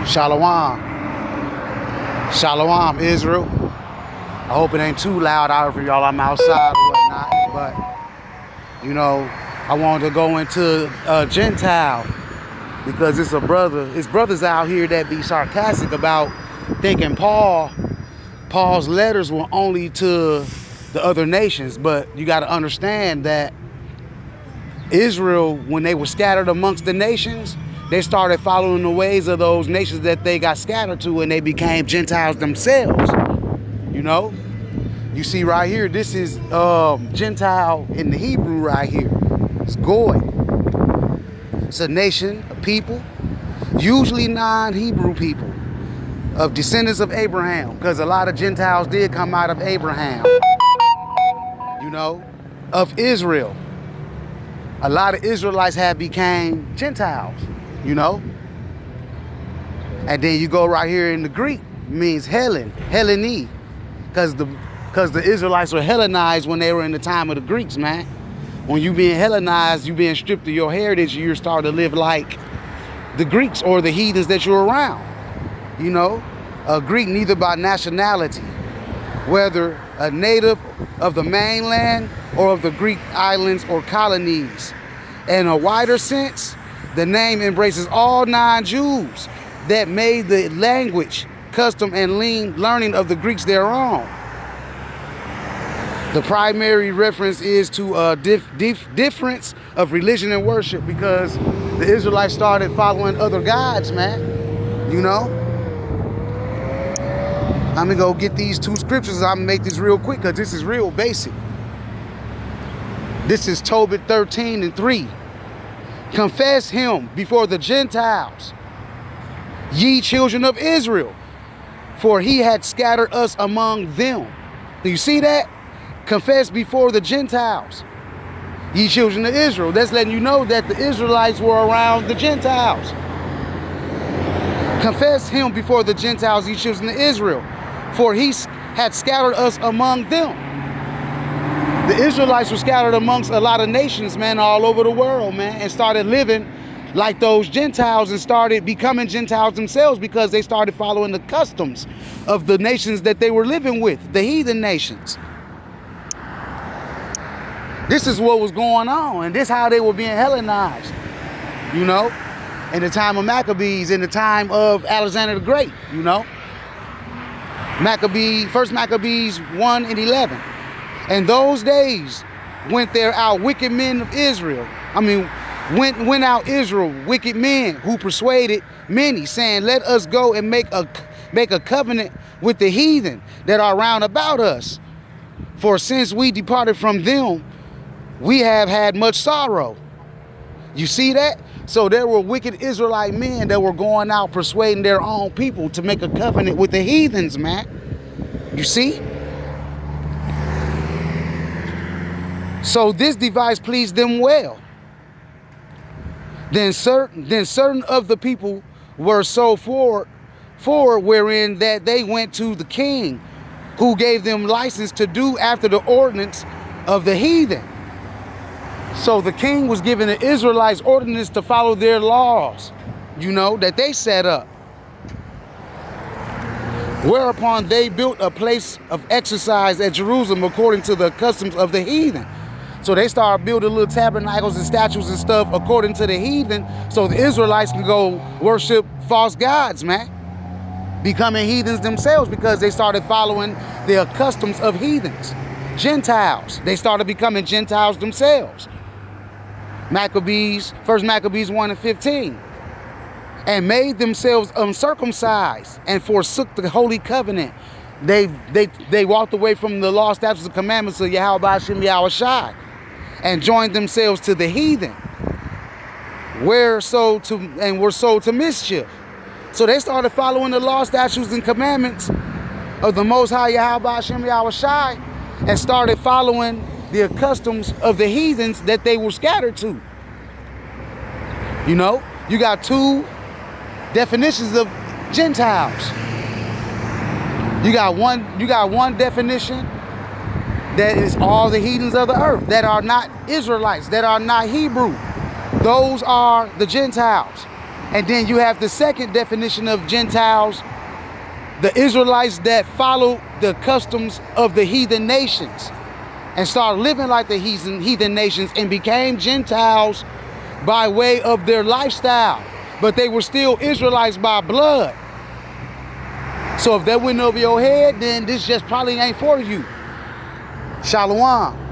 Shalom. Shalom, Israel. I hope it ain't too loud out for y'all. I'm outside or whatnot. But, you know, I wanted to go into Gentile because it's a brother. It's brothers out here that be sarcastic about thinking Paul's letters were only to the other nations. But you got to understand that Israel, when they were scattered amongst the nations, they started following the ways of those nations that they got scattered to, and they became Gentiles themselves. You know, you see right here, this is Gentile in the Hebrew right here. It's Goy. It's a nation, a people, usually non-Hebrew people, of descendants of Abraham, because a lot of Gentiles did come out of Abraham. You know, of Israel. A lot of Israelites have became Gentiles. You know, and then you go right here in the Greek, means Hellene, because the Israelites were Hellenized when they were in the time of the Greeks, man. When you being Hellenized, you being stripped of your heritage, you're starting to live like the Greeks or the heathens that you're around. You know, a Greek neither by nationality, whether a native of the mainland or of the Greek islands or colonies. In a wider sense, the name embraces all non-Jews that made the language, custom, and learning of the Greeks their own. The primary reference is to a difference of religion and worship, because the Israelites started following other gods, man. You know? I'm going to go get these two scriptures. I'm going to make this real quick because this is real basic. This is Tobit 13:3. Confess him before the Gentiles, ye children of Israel, for he had scattered us among them. Do you see that? Confess before the Gentiles, ye children of Israel. That's letting you know that the Israelites were around the Gentiles. Confess him before the Gentiles, ye children of Israel, for he had scattered us among them. The Israelites were scattered amongst a lot of nations, man, all over the world, man, and started living like those Gentiles and started becoming Gentiles themselves because they started following the customs of the nations that they were living with, the heathen nations. This is what was going on, and this is how they were being Hellenized, you know, in the time of Maccabees, in the time of Alexander the Great, you know. First Maccabees 1:11. And those days went there out wicked men of Israel. Went out Israel, wicked men who persuaded many, saying, let us go and make a covenant with the heathen that are round about us. For since we departed from them, we have had much sorrow. You see that? So there were wicked Israelite men that were going out persuading their own people to make a covenant with the heathens, man. You see? So this device pleased them well. Then certain of the people were so forward wherein that they went to the king, who gave them license to do after the ordinance of the heathen. So the king was giving the Israelites ordinance to follow their laws, you know, that they set up. Whereupon they built a place of exercise at Jerusalem according to the customs of the heathen. So they started building little tabernacles and statues and stuff according to the heathen, so the Israelites can go worship false gods, man. Becoming heathens themselves because they started following the customs of heathens. Gentiles. They started becoming Gentiles themselves. First Maccabees 1:15. And made themselves uncircumcised and forsook the holy covenant. They walked away from the law, statutes, and commandments of Yahweh Hashem Yahushai, and joined themselves to the heathen, were sold to mischief. So they started following the law, statutes, and commandments of the Most High Yahweh Hashem Yahushai, and started following the customs of the heathens that they were scattered to. You know, you got two definitions of Gentiles. You got one definition that is all the heathens of the earth that are not Israelites, that are not Hebrew. Those are the Gentiles. And then you have the second definition of Gentiles, the Israelites that followed the customs of the heathen nations and started living like the heathen nations and became Gentiles by way of their lifestyle. But they were still Israelites by blood. So if that went over your head, then this just probably ain't for you. Shalom.